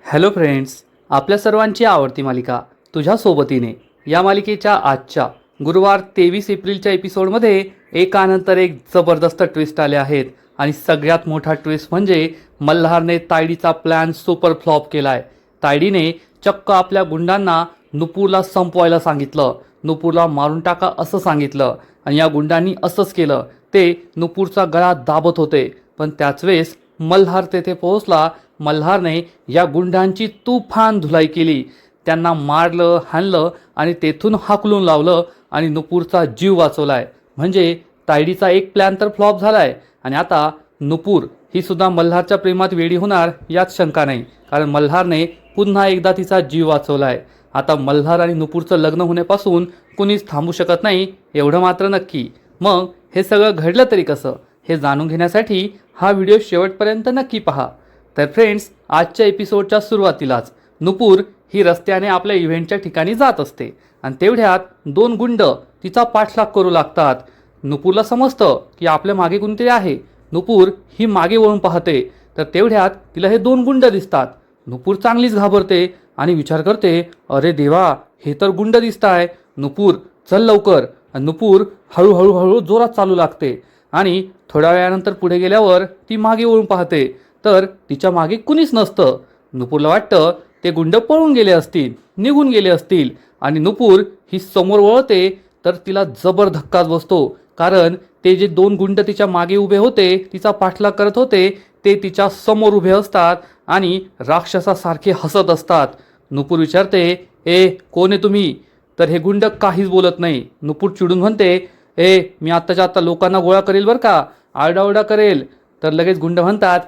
Hello friends, आपल्या सर्वांची आवडती मालिका तुझ्या सोबतीने या मालिकेच्या आजच्या गुरुवार 23 एप्रिलच्या एपिसोडमध्ये एकानंतर एक जबरदस्त ट्विस्ट आले आहेत. आणि सगळ्यात मोठा ट्विस्ट म्हणजे मल्हारने तायडीचा प्लॅन सुपर फ्लॉप केलाय. तायडीने चक्क आपल्या गुंडांना नुपूरला संपवायला सांगितलं, नुपूरला मारून टाका असं सांगितलं. आणि या गुंडांनी असंच केलं. ते नुपूरचा गळा दाबत होते, पण त्याच वेळेस मल्हार तेथे पोहोचला. मल्हारने या गुंडांची तुफान धुलाई केली, त्यांना मारलं, हाणलं आणि तेथून हाकलून लावलं आणि नुपूरचा जीव वाचवलाय. म्हणजे तायडीचा एक प्लॅन तर फ्लॉप झालाय आणि आता नुपूर ही सुद्धा मल्हारच्या प्रेमात वेडी होणार यात शंका नाही, कारण मल्हारने पुन्हा एकदा तिचा जीव वाचवलाय. आता मल्हार आणि नुपूरचं लग्न होण्यापासून कुणीच थांबू शकत नाही, एवढं मात्र नक्की. मग हे सगळं घडलं तरी कसं, हे जाणून घेण्यासाठी हा व्हिडिओ शेवटपर्यंत नक्की पहा. तर फ्रेंड्स, आजच्या एपिसोडच्या सुरुवातीलाच नुपूर ही रस्त्याने आपल्या इव्हेंटच्या ठिकाणी जात असते आणि तेवढ्यात दोन गुंड तिचा पाठलाग करू लागतात. नुपूरला समजतं की आपल्या मागे कोणतरी आहे. नुपूर ही मागे वळून पाहते तर तेवढ्यात तिला हे दोन गुंड दिसतात. नुपूर चांगलीच घाबरते आणि विचार करते, अरे देवा, हे तर गुंड दिसताय. नुपूर चल लवकर. नुपूर हळूहळू जोरात चालू लागते आणि थोड्या वेळानंतर पुढे गेल्यावर ती मागे वळून पाहते तर तिच्या मागे कुणीच नसतं. नुपूरला वाटतं ते गुंड पळून गेले असतील, निघून गेले असतील. आणि नुपूर ही समोर वळते तर तिला जबर धक्काच बसतो, कारण ते जे दोन गुंड तिच्या मागे उभे होते, तिचा पाठलाग करत होते, ते तिच्या समोर उभे असतात आणि राक्षसासारखे हसत असतात. नुपूर विचारते, ए कोण आहे तुम्ही? तर हे गुंड काहीच बोलत नाही. नुपूर चिडून म्हणते, मी आत्ताच्या आत्ता लोकांना गोळा करेल बरं का, आरडाओरडा करेल. तर लगेच गुंड म्हणतात,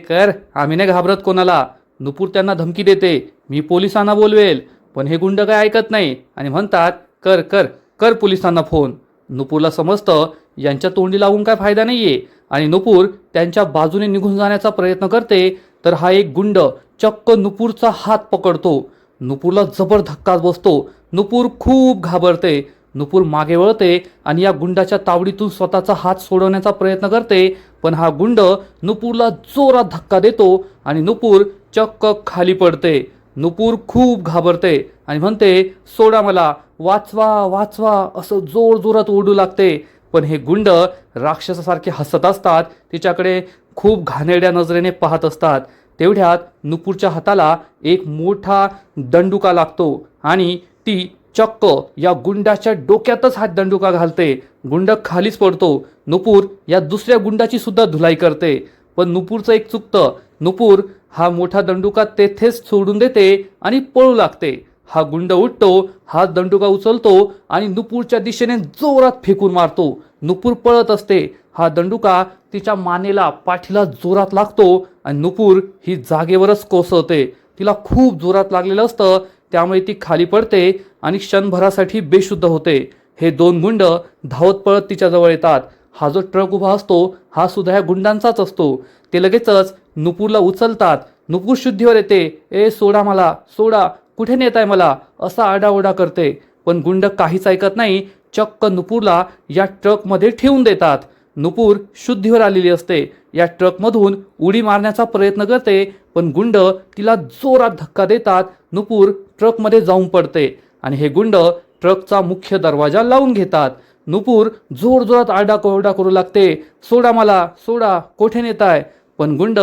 कर, आम्ही नाही घाबरत कोणाला. नुपूर त्यांना धमकी देते, मी पोलिसांना बोलवेल. पण हे गुंड काय ऐकत नाही आणि म्हणतात, कर कर कर पोलिसांना फोन. नुपूरला समजतं यांच्या तोंडी लावून काय फायदा नाहीये आणि नुपूर त्यांच्या बाजूने निघून जाण्याचा प्रयत्न करते तर हा एक गुंड चक्क नुपूरचा हात पकडतो. नुपूरला जबर धक्काच बसतो. नुपूर खूप घाबरते. नुपूर मागे वळते आणि या गुंडाच्या तावडीतून स्वतःचा हात सोडवण्याचा प्रयत्न करते, पण हा गुंड नुपूरला जोरात धक्का देतो आणि नुपूर चक्क खाली पडते. नुपूर खूप घाबरते आणि म्हणते, सोडा मला, वाचवा वाचवा असं जोर जोरात ओरडू लागते. पण हे गुंड राक्षसासारखे हसत असतात, तिच्याकडे खूप घाणेरड्या नजरेने पाहत असतात. तेवढ्यात नुपूरच्या हाताला एक मोठा दंडुका लागतो आणि ती चक्क या गुंडाच्या डोक्यातच हा दंडुका घालते. गुंड खालीच पडतो. नुपूर या दुसऱ्या गुंडाची सुद्धा धुलाई करते, पण नुपूरचं एक चुकतं. नुपूर हा मोठा दंडुका तेथेच सोडून देते आणि पळू लागते. हा गुंड उठतो, हा दंडुका उचलतो आणि नुपूरच्या दिशेने जोरात फेकून मारतो. नुपूर पळत असते. हा दंडुका तिच्या मानेला, पाठीला जोरात लागतो आणि नुपूर ही जागेवरच कोसळते. तिला खूप जोरात लागलेलं असतं, त्यामुळे ती खाली पडते आणि क्षणभरासाठी बेशुद्ध होते. हे दोन गुंड धावत पळत तिच्या जवळ येतात. हा जो ट्रक उभा असतो हा सुद्धा ह्या गुंडांचाच असतो. ते लगेचच नुपूरला उचलतात. नुपूर शुद्धीवर येते, सोडा मला, सोडा, कुठे नेताय मला, असा आरडाओरडा करते. पण गुंड काहीच ऐकत नाही, चक्क नुपूरला या ट्रकमध्ये ठेवून देतात. नुपूर शुद्धीवर आलेली असते. या ट्रकमधून उडी मारण्याचा प्रयत्न करते, पण गुंड तिला जोरात धक्का देतात. नुपूर ट्रकमध्ये जाऊन पडते आणि हे गुंड ट्रकचा मुख्य दरवाजा लावून घेतात. नुपूर जोरजोरात आरडाओरडा करू लागते, सोडा मला, सोडा, कोठे नेताय. पण गुंड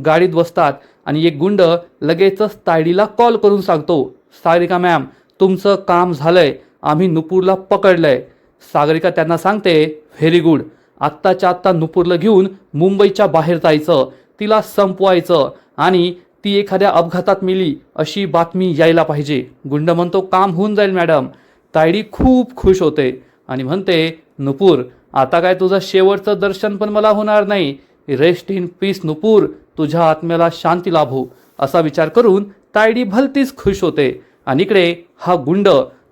गाडीत बसतात आणि एक गुंड लगेचच तायडीला कॉल करून सांगतो, सागरिका मॅम, तुमचं काम झालंय, आम्ही नुपूरला पकडलंय. सागरिका त्यांना सांगते, व्हेरी गुड, आत्ताच्या आत्ता नुपूरला घेऊन मुंबईच्या बाहेर जायचं, तिला संपवायचं आणि ती एखाद्या अपघातात मेली अशी बातमी यायला पाहिजे. गुंड म्हणतो, काम होऊन जाईल मॅडम. तायडी खूप खुश होते आणि म्हणते, नुपूर, आता काय तुझं शेवटचं दर्शन पण मला होणार नाही. रेस्ट इन पीस नुपूर, तुझ्या आत्म्याला शांती लाभो. असा विचार करून तायडी भलतीच खुश होते. आणि इकडे हा गुंड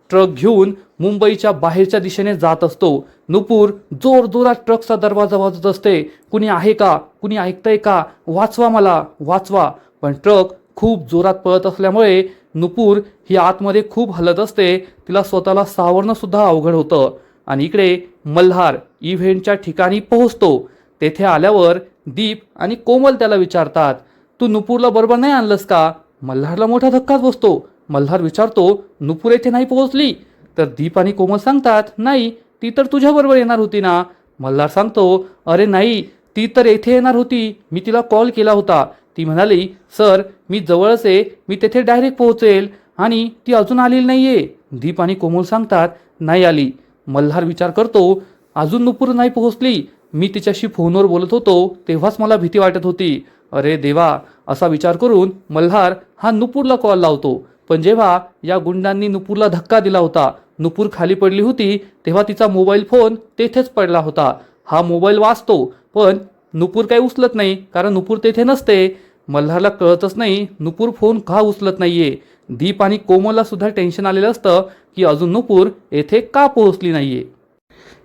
ट्रक घेऊन मुंबईच्या बाहेरच्या दिशेने जात असतो. नुपूर जोरजोरात ट्रकचा दरवाजा वाजत असते, कुणी आहे का, कुणी ऐकतंय का, वाचवा मला, वाचवा. पण ट्रक खूप जोरात पळत असल्यामुळे नुपूर ही आतमध्ये खूप हलत असते. तिला स्वतःला सावरणं सुद्धा अवघड होतं. आणि इकडे मल्हार इव्हेंटच्या ठिकाणी पोहोचतो. तेथे आल्यावर दीप आणि कोमल त्याला विचारतात, तू नुपूरला बरोबर नाही आणलंस का? मल्हारला मोठा धक्काच बसतो. मल्हार विचारतो, नुपूर येथे नाही पोहोचली? तर दीप आणि कोमल सांगतात, नाही, ती तर तुझ्याबरोबर येणार होती ना. मल्हार सांगतो, अरे नाही, ती तर येथे येणार होती. मी तिला कॉल केला होता. ती म्हणाली, सर मी जवळच आहे, मी तेथे डायरेक्ट पोहोचेल, आणि ती अजून आलेली नाहीये. दीप आणि कोमल सांगतात, नाही आली. मल्हार विचार करतो, अजून नुपूर नाही पोहोचली. मी तिच्याशी फोनवर बोलत होतो तेव्हाच मला भीती वाटत होती. अरे देवा, असा विचार करून मल्हार हा नुपूरला कॉल लावतो. पण जेव्हा या गुंडांनी नुपूरला धक्का दिला होता, नुपूर खाली पडली होती, तेव्हा तिचा मोबाईल फोन तेथेच पडला होता. हा मोबाईल वाजतो, पण नुपूर काही उचलत नाही, कारण नुपूर तेथे नसते. मल्हारला कळतच नाही नुपूर फोन का उचलत नाहीये. दीप आणि कोमलला सुद्धा टेन्शन आलेलं असतं की अजून नुपूर येथे का पोहोचली नाहीये.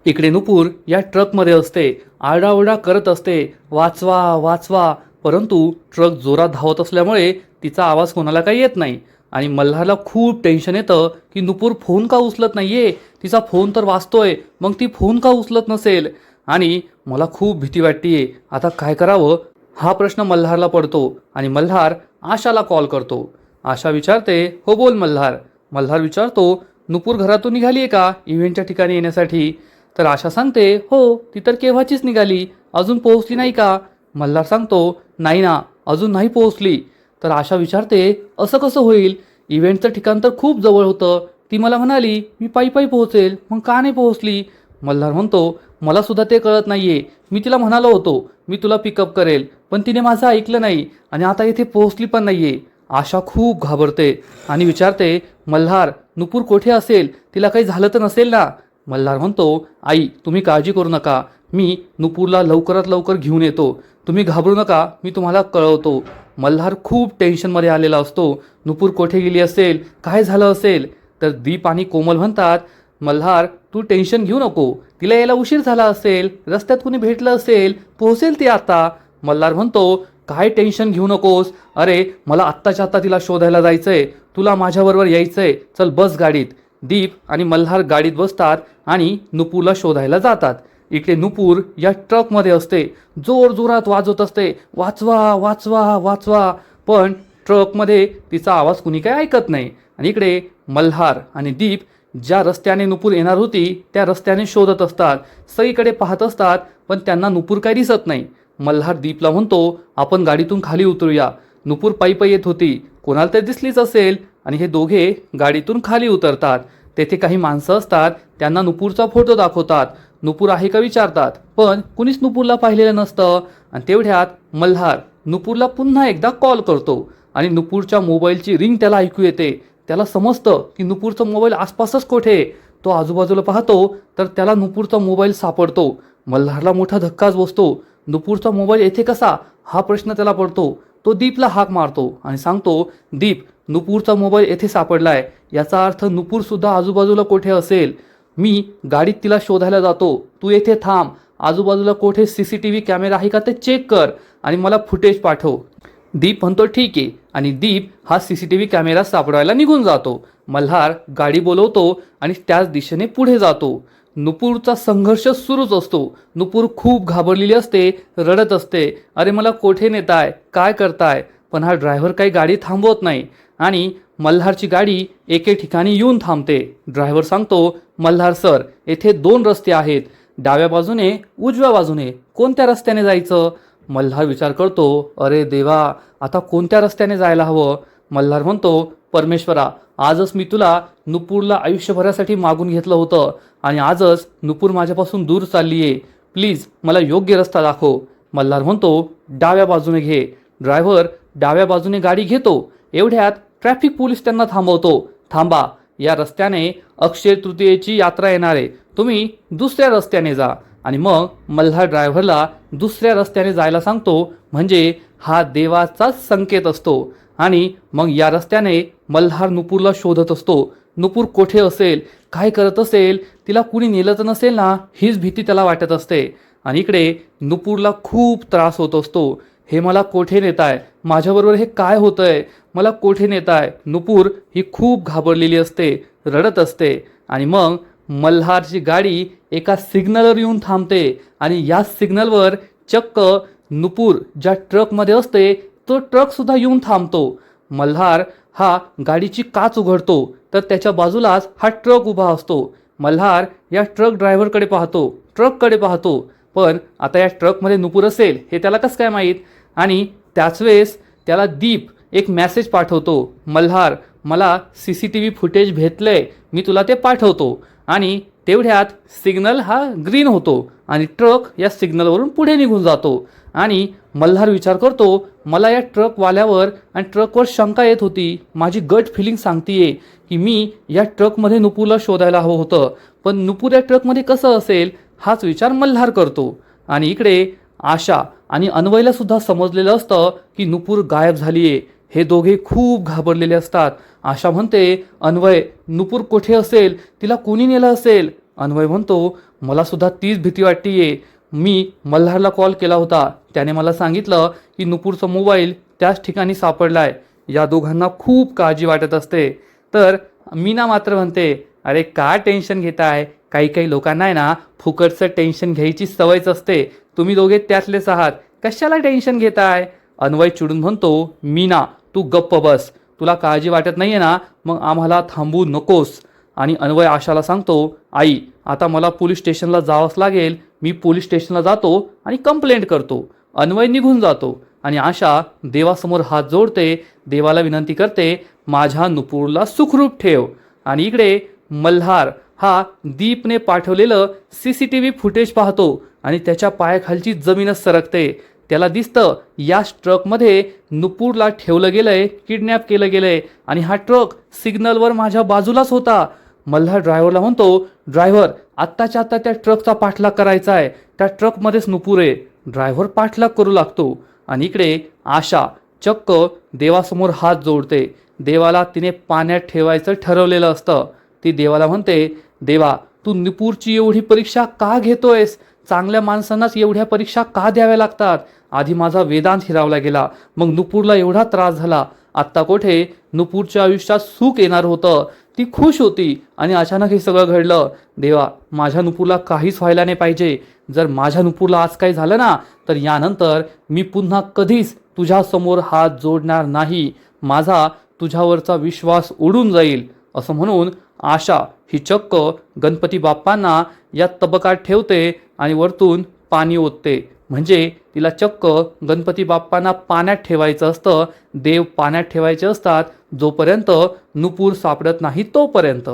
इकडे नुपूर या ट्रकमध्ये असते, आरडाओरडा करत असते, वाचवा वाचवा, परंतु ट्रक जोरात धावत असल्यामुळे तिचा आवाज कोणाला काही येत नाही. आणि मल्हारला खूप टेन्शन येतं की नुपूर फोन का उचलत नाहीये, तिचा फोन तर वाजतोय, मग ती फोन का उचलत नसेल. आणि मला खूप भीती वाटतेय, आता काय करावं हा प्रश्न मल्हारला पडतो. आणि मल्हार आशाला कॉल करतो. आशा विचारते, हो बोल मल्हार. मल्हार विचारतो, नुपूर घरातून निघाली आहे का इव्हेंटच्या ठिकाणी येण्यासाठी? तर आशा सांगते, हो, ती तर केव्हाचीच निघाली, अजून पोहोचली नाही का? मल्हार सांगतो, नाही ना, अजून नाही पोहोचली. तर आशा विचारते, असं कसं होईल? इव्हेंटचं ठिकाण तर खूप जवळ होतं. ती मला म्हणाली मी पायी पायी पोहोचेल, मग का नाही पोहोचली? मल्हार म्हणतो, मला सुद्धा ते कळत नाहीये. मी तिला म्हणालो होतो मी तुला पिकअप करेल, पण तिने माझं ऐकलं नाही, आणि आता इथे पोहोचली पण नाहीये. आशा खूप घाबरते आणि विचारते, मल्हार नुपूर कुठे असेल? तिला काही झालं तर नसेल ना? मल्हार म्हणतो, आई तुम्ही काळजी करू नका, मी नुपूरला लवकरात लवकर घेऊन येतो, तुम्ही घाबरू नका, मी तुम्हाला कळवतो. मल्हार खूप टेन्शनमध्ये आलेला असतो. नुपूर कोठे गेली असेल, काय झालं असेल? तर दीप आणि कोमल म्हणतात, मल्हार तू टेन्शन घेऊ नको, तिला यायला उशीर झाला असेल, रस्त्यात कुणी भेटलं असेल, पोहोचेल ती आता. मल्हार म्हणतो, काय टेन्शन घेऊ नकोस, अरे मला आत्ताच्या आत्ता तिला शोधायला जायचंय, तुला माझ्याबरोबर यायचंय, चल बस गाडीत. दीप आणि मल्हार गाडीत बसतात आणि नुपूरला शोधायला जातात. इकडे नुपूर या ट्रकमध्ये असते, जोर जोरात वाजवत असते, वाचवा वाचवा वाचवा, पण ट्रकमध्ये तिचा आवाज कुणी काय ऐकत नाही. आणि इकडे मल्हार आणि दीप ज्या रस्त्याने नुपूर येणार होती त्या रस्त्याने शोधत असतात, सगळीकडे पाहत असतात, पण त्यांना नुपूर काही दिसत नाही. मल्हार दीपला म्हणतो, आपण गाडीतून खाली उतरूया, नुपूर पायी पायी येत होती, कोणाला तरी दिसलीच असेल. आणि हे दोघे गाडीतून खाली उतरतात. तेथे काही माणसं असतात, त्यांना नुपूरचा फोटो दाखवतात, नुपूर आहे का विचारतात, पण कुणीच नुपूरला पाहिलेलं नसतं. आणि तेवढ्यात मल्हार नुपूरला पुन्हा एकदा कॉल करतो आणि नुपूरच्या मोबाईलची रिंग त्याला ऐकू येते. त्याला समजतं की नुपूरचा मोबाईल आसपासच कोठे. तो आजूबाजूला पाहतो तर त्याला नुपूरचा मोबाईल सापडतो. मल्हारला मोठा धक्काच बसतो. नुपूरचा मोबाईल येथे कसा हा प्रश्न त्याला पडतो. तो दीपला हाक मारतो आणि सांगतो, दीप नुपूरचा मोबाईल येथे सापडलाय, याचा अर्थ नुपूर सुद्धा आजूबाजूला कोठे असेल. मी गाडीत तिला शोधायला जातो, तू येथे थांब, आजूबाजूला कोठे CCTV कॅमेरा आहे का ते चेक कर आणि मला फुटेज पाठव. दीप म्हणतो ठीक आहे, आणि दीप हा CCTV कॅमेरा सापडवायला निघून जातो. मल्हार गाडी बोलवतो आणि त्याच दिशेने पुढे जातो. नुपूरचा संघर्ष सुरूच असतो. नुपूर खूप घाबरलेली असते, रडत असते, अरे मला कोठे नेताय, काय करताय? पण हा ड्रायव्हर काही गाडी थांबवत नाही आणि मल्हारची गाडी एके ठिकाणी येऊन थांबते. ड्रायव्हर सांगतो, मल्हार सर येथे 2 रस्ते आहेत, डाव्या बाजूने उजव्या बाजूने, कोणत्या रस्त्याने जायचं? मल्हार विचार करतो, अरे देवा, आता कोणत्या रस्त्याने जायला हवं? मल्हार म्हणतो, परमेश्वरा, आजच मी तुला नुपूरला आयुष्यभरासाठी मागून घेतलं होतं, आणि आजच नुपूर माझ्यापासून दूर चालली आहे, प्लीज मला योग्य रस्ता दाखव. मल्हार म्हणतो, डाव्या बाजूने घे. ड्रायव्हर डाव्या बाजूने गाडी घेतो. एवढ्यात ट्रॅफिक पोलीस त्यांना थांबवतो. थांबा, या रस्त्याने अक्षय तृतीयेची यात्रा येणार आहे, तुम्ही दुसऱ्या रस्त्याने जा. आणि मग मल्हार ड्रायव्हरला दुसऱ्या रस्त्याने जायला सांगतो, म्हणजे हा देवाचाच संकेत असतो. आणि मग या रस्त्याने मल्हार नुपूरला शोधत असतो. नुपूर कोठे असेल, काय करत असेल, तिला कुणी नेलं तर नसेल ना, हीच भीती त्याला वाटत असते. आणि इकडे नुपूरला खूप त्रास होत असतो. हे मला कोठे नेताय, माझ्याबरोबर हे काय होतंय, मला कोठे नेताय? नुपूर ही खूप घाबरलेली असते, रडत असते. आणि मग मल्हारची गाडी एका सिग्नलवर येऊन थांबते आणि या सिग्नलवर चक्क नुपूर ज्या ट्रकमध्ये असते तो ट्रक सुद्धा येऊन थांबतो. मल्हार हा गाडीची काच उघडतो तर त्याच्या बाजूलाच हा ट्रक उभा असतो. मल्हार या ट्रक ड्रायव्हरकडे पाहतो, ट्रककडे पाहतो, पण आता या ट्रकमध्ये नुपूर असेल हे त्याला कसं काय माहीत. आणि त्याच वेळेस त्याला दीप एक मेसेज पाठवतो, मल्हार मला CCTV फुटेज भेटलंय, मी तुला ते पाठवतो. आणि तेवढ्यात सिग्नल हा ग्रीन होतो आणि ट्रक या सिग्नलवरून पुढे निघून जातो. आणि मल्हार विचार करतो, मला या ट्रकवाल्यावर आणि ट्रकवर शंका येत होती, माझी गट फिलिंग सांगतीये की मी या ट्रकमध्ये नुपूरला शोधायला हवं होतं, पण नुपूर या ट्रकमध्ये कसं असेल हाच विचार मल्हार करतो. आणि इकडे आशा आणि अन्वयला सुद्धा समजलेलं असतं की नुपूर गायब झाली आहे. हे दोघे खूप घाबरलेले असतात. आशा म्हणते, अन्वय नुपूर कुठे असेल, तिला कोणी नेलं असेल. अन्वय म्हणतो, मला सुद्धा तीच भीती वाटतीये. मी मल्हारला कॉल केला होता, त्याने मला सांगितलं की नुपूरचा मोबाईल त्याच ठिकाणी सापडलाय. या दोघांना खूप काळजी वाटत असते. तर मीना मात्र म्हणते, अरे का टेन्शन घेताय, काही काही लोकांना आहे ना फुकटचं टेन्शन घ्यायची सवयच असते, तुम्ही दोघे त्यातलेच आहात, कशाला टेन्शन घेताय. अन्वय चिडून म्हणतो, मीना तू गप्प बस, तुला काळजी वाटत नाहीये ना, मग आम्हाला थांबू नकोस. आणि अन्वय आशाला सांगतो, आई आता मला पोलीस स्टेशनला जावंच लागेल, मी पोलीस स्टेशनला जातो आणि कंप्लेंट करतो. अन्वय निघून जातो आणि आशा देवासमोर हात जोडते, देवाला विनंती करते, माझ्या नुपूरला सुखरूप ठेव. आणि इकडे मल्हार हा दीपने पाठवलेलं CCTV फुटेज पाहतो आणि त्याच्या पायाखालची जमीनच सरकते. त्याला दिसतं याच ट्रकमध्ये नुपूरला ठेवलं गेलंय, किडनॅप केलं गेलंय आणि हा ट्रक सिग्नलवर माझ्या बाजूलाच होता. मल्हार ड्रायव्हरला म्हणतो, ड्रायव्हर आत्ताच्या आत्ता त्या ट्रकचा पाठलाग करायचा आहे, त्या ट्रकमध्येच नुपूर आहे. ड्रायव्हर पाठलाग करू लागतो. आणि इकडे आशा चक्क देवासमोर हात जोडते. देवाला तिने पाण्यात ठेवायचं ठरवलेलं असतं. ती देवाला म्हणते, देवा तू नुपूरची एवढी परीक्षा का घेतोयस, चांगल्या माणसांनाच एवढ्या परीक्षा का द्याव्या लागतात. आधी माझा वेदांत हिरावला गेला, मग नुपूरला एवढा त्रास झाला, आत्ता कोठे नुपूरच्या आयुष्यात सुख येणार होतं, ती खुश होती आणि अचानक हे सगळं घडलं. देवा माझ्या नुपूरला काहीच व्हायला नाही पाहिजे. जर माझ्या नुपूरला आज काही झालं ना, तर यानंतर मी पुन्हा कधीच तुझ्यासमोर हात जोडणार नाही, माझा तुझ्यावरचा विश्वास उडून जाईल. असं म्हणून आशा ही चक्क गणपती बाप्पांना या तबकात ठेवते आणि वरतून पाणी ओतते. म्हणजे तिला चक्क गणपती बाप्पांना पाण्यात ठेवायचं असतं, देव पाण्यात ठेवायचे असतात जोपर्यंत नुपूर सापडत नाही तोपर्यंत.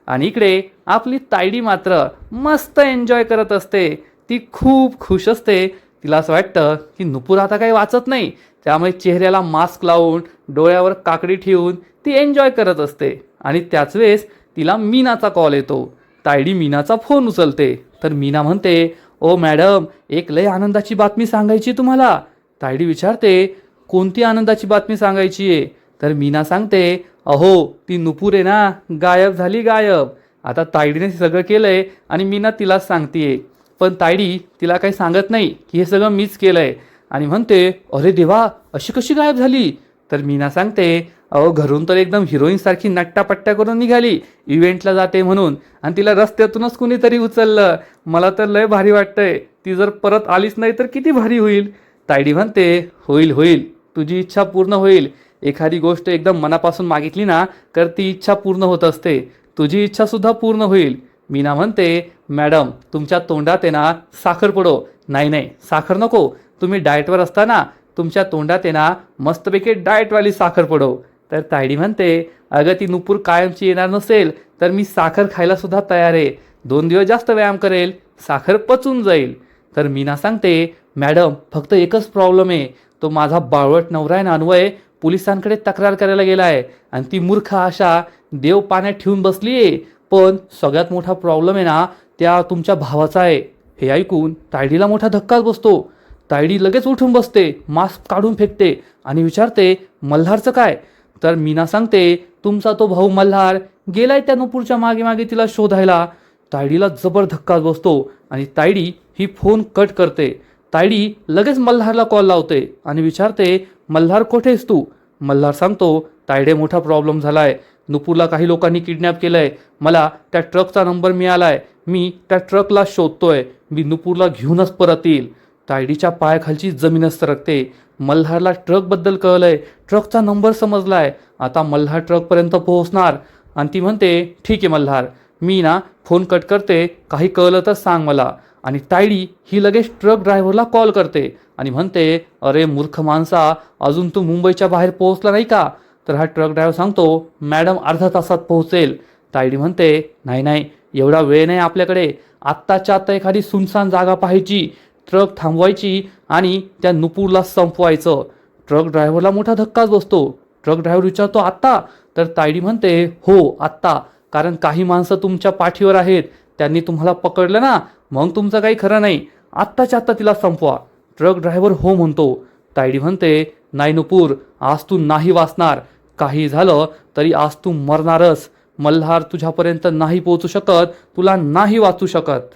आणि इकडे आपली तायडी मात्र मस्त एन्जॉय करत असते. ती खूप खुश असते. तिला असं वाटतं की नुपूर आता काही वाचत नाही, त्यामुळे चेहऱ्याला मास्क लावून डोळ्यावर काकडी ठेवून ती एन्जॉय करत असते. आणि त्याच वेळेस तिला मीनाचा कॉल येतो. तायडी मीनाचा फोन उचलते. तर मीना म्हणते, ओ मॅडम एक लय आनंदाची बातमी सांगायची तुम्हाला. तायडी विचारते, कोणती आनंदाची बातमी सांगायची आहे. तर मीना सांगते, अहो ती नुपूर आहे ना, गायब झाली गायब. आता तायडीने सगळं केलंय आणि मीना तिलाच सांगतेय. पण तायडी तिला काही सांगत नाही की हे सगळं मीच केलंय आणि म्हणते, अरे देवा अशी कशी गायब झाली. तर मीना सांगते, अहो घरून तर एकदम हिरोईनसारखी नट्टापट्ट्या करून निघाली, इव्हेंटला जाते म्हणून, आणि तिला रस्त्यातूनच कुणीतरी उचललं. मला तर लय भारी वाटतंय, ती जर परत आलीच नाही तर किती भारी होईल. तायडी म्हणते, होईल होईल, तुझी इच्छा पूर्ण होईल. एखादी गोष्ट एकदम मनापासून मागितली ना तर ती इच्छा पूर्ण होत असते, तुझी इच्छा सुद्धा पूर्ण होईल. मीना म्हणते, मॅडम तुमच्या तोंडात आहे ना साखर पडो. नाही नाही साखर नको, तुम्ही डाएटवर असताना तुमच्या तोंडात आहे ना मस्तपैकी डाएटवाली साखर पडो. तर तायडी म्हणते, अगं ती नुपूर कायमची येणार नसेल तर मी साखर खायला सुद्धा तयार आहे, 2 दिवस जास्त व्यायाम करेल, साखर पचून जाईल. तर मीना सांगते, मॅडम फक्त एकच प्रॉब्लेम आहे, तो माझा बाळवट नवरा आहे ना अन्वय, पोलिसांकडे तक्रार करायला गेला आहे आणि ती मूर्ख आशा देव पाण्यात ठेवून बसली आहे. पण सगळ्यात मोठा प्रॉब्लेम आहे ना त्या तुमच्या भावाचा आहे. हे ऐकून तायडीला मोठा धक्काच बसतो. तायडी लगेच उठून बसते, मास्क काढून फेकते आणि विचारते, मल्हारचं काय. तर मीना सांगते, तुमचा तो भाऊ मल्हार गेलाय त्या नुपूरच्या मागे मागे तिला शोधायला. तायडीला जबर धक्काच बसतो आणि तायडी ही फोन कट करते. तायडी लगेच मल्हारला कॉल लावते आणि विचारते, मल्हार कुठेस तू. मल्हार सांगतो, तायडे मोठा प्रॉब्लेम झालाय, नुपूरला काही लोकांनी किडनॅप केलंय, मला त्या ट्रकचा नंबर मिळालाय, मी त्या ट्रकला शोधतोय, मी नुपूरला घेऊनच परत येईल. तायडीच्या पायाखालची जमीनच सरकते. मल्हारला ट्रकबद्दल कळलंय, ट्रकचा नंबर समजलाय. आता मल्हार ट्रकपर्यंत पोहोचणार आणि ती म्हणते, ठीक आहे मल्हार, मी ना फोन कट करते, काही कळलं तर सांग मला. आणि तायडी ही लगेच ट्रक ड्रायव्हरला कॉल करते आणि म्हणते, अरे मूर्ख माणसा, अजून तू मुंबईच्या बाहेर पोहोचला नाही का? तर हा ट्रक ड्रायव्हर सांगतो, मॅडम अर्धा तासात पोहोचेल. तायडी म्हणते, नाही नाही, एवढा वेळ नाही आपल्याकडे. आत्ताच्या आत्ता एखादी सुनसान जागा पाहायची, ट्रक थांबवायची आणि त्या नुपूरला संपवायचं. ट्रक ड्रायव्हरला मोठा धक्काच बसतो. ट्रक ड्रायव्हर विचारतो, आत्ता? तर तायडी म्हणते, हो आत्ता, कारण काही माणसं तुमच्या पाठीवर आहेत, त्यांनी तुम्हाला पकडलं ना, मग तुमचं काही खरं नाही. आत्ताच्या आत्ता तिला संपवा. ट्रक ड्रायव्हर हो म्हणतो. तायडी म्हणते, नाही नुपूर, आज तू नाही वाचणार. काही झालं तरी आज तू मरणारच. मल्हार तुझ्यापर्यंत नाही पोहोचू शकत, तुला नाही वाचू शकत.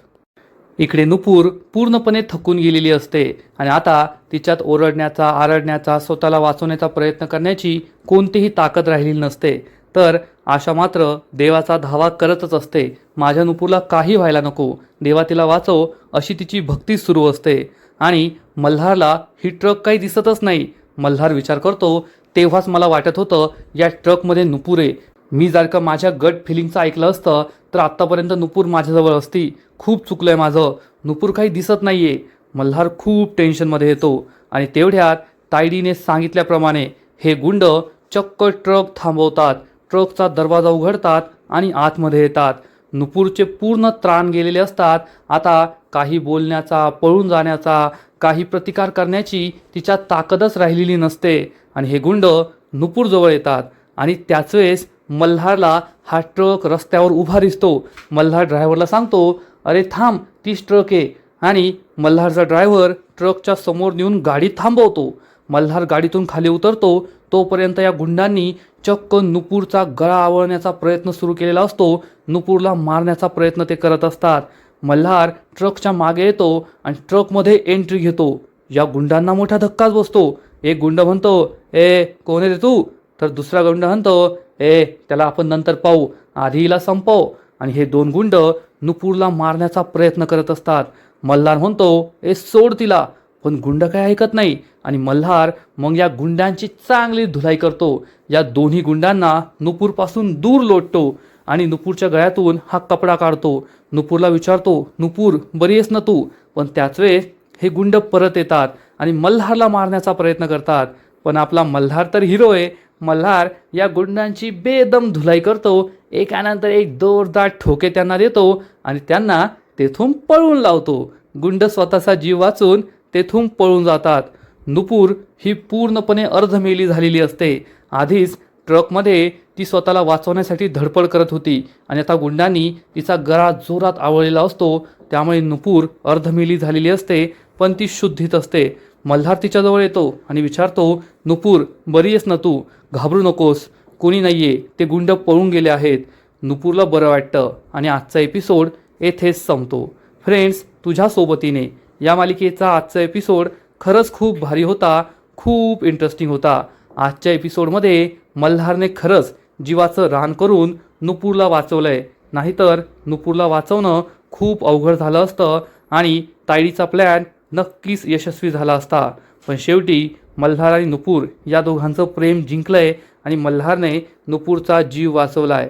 इकडे नुपूर पूर्णपणे थकून गेलेली असते आणि आता तिच्यात ओरडण्याचा, आरडण्याचा, स्वतःला वाचवण्याचा प्रयत्न करण्याची कोणतीही ताकद राहिलेली नसते. तर आशा मात्र देवाचा धावा करतच असते. माझ्या नुपूरला काही व्हायला नको, देवा तिला वाचव, अशी तिची भक्ती सुरू असते. आणि मल्हारला ही ट्रक काही दिसतच नाही. मल्हार विचार करतो, तेव्हाच मला वाटत होतं या ट्रकमध्ये नुपूर आहे. मी जर का माझ्या गट फिलिंगचं ऐकलं असतं तर आत्तापर्यंत नुपूर माझ्याजवळ असती. खूप चुकलंय माझं, नुपूर काही दिसत नाहीये. मल्हार खूप टेन्शनमध्ये येतो आणि तेवढ्यात तायडीने सांगितल्याप्रमाणे हे गुंड चक्क ट्रक थांबवतात, ट्रकचा दरवाजा उघडतात आणि आतमध्ये येतात. नुपूरचे पूर्ण त्राण गेलेले असतात. आता काही बोलण्याचा, पळून जाण्याचा, काही प्रतिकार करण्याची तिच्यात ताकदच राहिलेली नसते. आणि हे गुंड नुपूरजवळ येतात आणि त्याच वेळेस मल्हारला हा ट्रक रस्त्यावर उभा दिसतो. मल्हार ड्रायव्हरला सांगतो, अरे थांब, तीच ट्रक आहे. आणि मल्हारचा ड्रायव्हर ट्रकच्या समोर नेऊन गाडी थांबवतो. मल्हार गाडीतून खाली उतरतो तोपर्यंत या गुंडांनी चक्क नुपूरचा गळा आवळण्याचा प्रयत्न सुरू केलेला असतो. नुपूरला मारण्याचा प्रयत्न ते करत असतात. मल्हार ट्रकच्या मागे येतो आणि ट्रकमध्ये एंट्री घेतो. या गुंडांना मोठा धक्काच बसतो. एक गुंड म्हणतो, ए कोण आहे रे तू? तर दुसरा गुंड म्हणतो, ए त्याला आपण नंतर पाहू, आधी हिला संपव. आणि हे दोन गुंड नुपूरला मारण्याचा प्रयत्न करत असतात. मल्हार म्हणतो, ए सोड तिला, पण गुंड काय ऐकत नाही. आणि मल्हार मग या गुंडांची चांगली धुलाई करतो. या दोन्ही गुंडांना नुपूरपासून दूर लोटतो आणि नुपूरच्या गळ्यातून हा कपडा काढतो. नुपूरला विचारतो, नुपूर बरी आहेस ना तू? पण त्याच वेळेस हे गुंड परत येतात आणि मल्हारला मारण्याचा प्रयत्न करतात. पण आपला मल्हार तर हिरो आहे. मल्हार या गुंडांची बेदम धुलाई करतो. एकानंतर एक जोरदार ठोके त्यांना देतो आणि त्यांना तेथून पळून लावतो. गुंड स्वतःचा जीव वाचून तेथून पळून जातात. नुपूर ही पूर्णपणे अर्धमेली झालेली असते. आधीच ट्रकमध्ये ती स्वतःला वाचवण्यासाठी धडपड करत होती आणि आता गुंडांनी तिचा गळा जोरात आवळलेला असतो. त्यामुळे नुपूर अर्धमेली झालेली असते, पण ती शुद्धीत असते. मल्हार तिच्याजवळ येतो आणि विचारतो, नुपूर बरी आहेस ना तू? घाबरू नकोस, कोणी नाहीये, ते गुंड पळून गेले आहेत. नुपूरला बरं वाटतं आणि आजचा एपिसोड येथेच संपतो. फ्रेंड्स, तुझ्या सोबतीने या मालिकेचा आजचा एपिसोड खरंच खूप भारी होता, खूप इंटरेस्टिंग होता. आजच्या एपिसोडमध्ये मल्हारने खरंच जीवाचं रान करून नुपूरला वाचवलंय. नाहीतर नुपूरला वाचवणं खूप अवघड झालं असतं आणि तायडीचा प्लॅन नक्कीच यशस्वी झाला असता. पण शेवटी मल्हार आणि नुपूर या दोघांचं प्रेम जिंकलंय आणि मल्हारने नुपूरचा जीव वाचवलाय.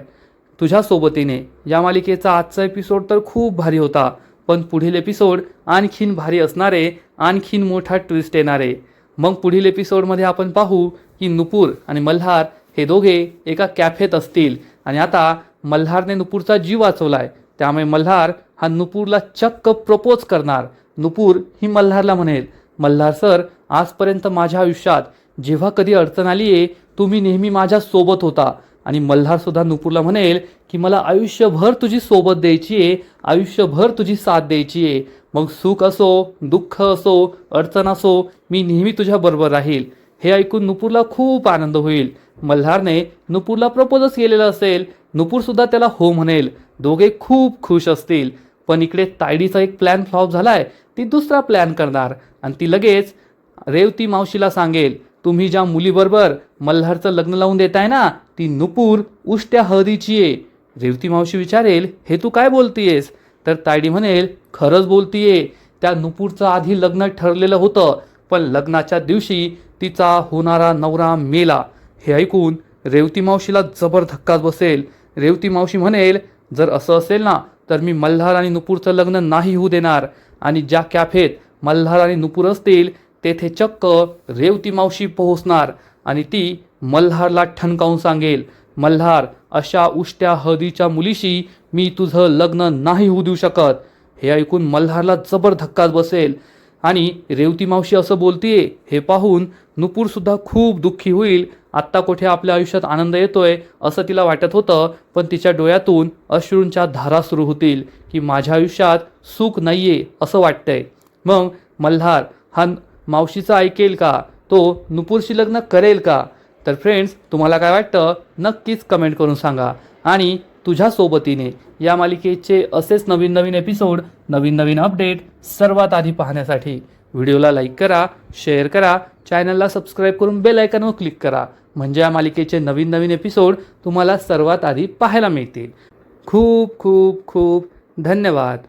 तुझ्या सोबतीने या मालिकेचा आजचा एपिसोड तर खूप भारी होता, पण पुढील एपिसोड आणखीन भारी असणारे, आणखीन मोठा ट्विस्ट येणारे. मग पुढील एपिसोडमध्ये आपण पाहू की नुपूर आणि मल्हार हे दोघे एका कॅफेत असतील आणि आता मल्हारने नुपूरचा जीव वाचवलाय. त्यामुळे मल्हार हा नुपूरला चक्क प्रपोज करणार. नुपूर ही मल्हारला म्हणेल, मल्हार सर, आजपर्यंत माझ्या आयुष्यात जेव्हा कधी अडचण आली आहे तुम्ही नेहमी माझ्या सोबत होता. आणि मल्हारसुद्धा नुपूरला म्हणेल की मला आयुष्यभर तुझी सोबत द्यायची आहे, आयुष्यभर तुझी साथ द्यायची आहे. मग सुख असो, दुःख असो, अडचण असो, मी नेहमी तुझ्याबरोबर राहील. हे ऐकून नुपूरला खूप आनंद होईल. मल्हारने नुपूरला प्रपोजच केलेलं असेल, नुपूरसुद्धा त्याला हो म्हणेल. दोघे खूप खुश असतील. पण इकडे तायडीचा एक प्लॅन फ्लॉप झालाय. ती दुसरा प्लॅन करणार आणि ती लगेच रेवती मावशीला सांगेल, तुम्ही ज्या मुलीबरोबर मल्हारचं लग्न लावून देताय ना, ती नुपूर उष्ट्या हळदीची आहे. रेवती मावशी विचारेल, हे तू काय बोलतीयेस? तर तायडी म्हणेल, खरंच बोलतीये. त्या नुपूरचं आधी लग्न ठरलेलं होतं, पण लग्नाच्या दिवशी तिचा होणारा नवरा मेला. हे ऐकून रेवती मावशीला जबर धक्काच बसेल. रेवती मावशी म्हणेल, जर असं असेल ना तर मी मल्हार आणि नुपूरचं लग्न नाही होऊ देणार. आणि ज्या कॅफेत मल्हार आणि नुपूर असतील तेथे चक्क रेवती मावशी पोहोचणार आणि ती मल्हारला ठणकावून सांगेल, मल्हार, अशा उष्ट्या हळदीच्या मुलीशी मी तुझं लग्न नाही होऊ देऊ शकत. हे ऐकून मल्हारला जबर धक्काच बसेल आणि रेवती मावशी असं बोलतीये हे पाहून नुपूरसुद्धा खूप दुःखी होईल. आत्ता कुठे आपल्या आयुष्यात आनंद येतोय असं तिला वाटत होतं, पण तिच्या डोळ्यातून अश्रूंच्या धारा सुरू होतील की माझ्या आयुष्यात सुख नाहीये असं वाटतंय. मग मल्हार हा मावशीचं ऐकेल का? तो नुपूरशी लग्न करेल का? तर फ्रेंड्स, तुम्हाला काय वाटतं नक्कीच कमेंट करून सांगा. आणि तुझ्या सोबतीने या मालिकेचे असेच नवीन नवीन एपिसोड, नवीन नवीन अपडेट सर्वात आधी पाहण्यासाठी व्हिडिओला लाईक करा, शेअर करा, चॅनलला सबस्क्राईब करून बेल आयकॉनवर क्लिक करा. म्हणजे या मालिकेचे नवीन नवीन एपिसोड तुम्हाला सर्वात आधी पाहायला मिळतील. खूप खूप खूप धन्यवाद.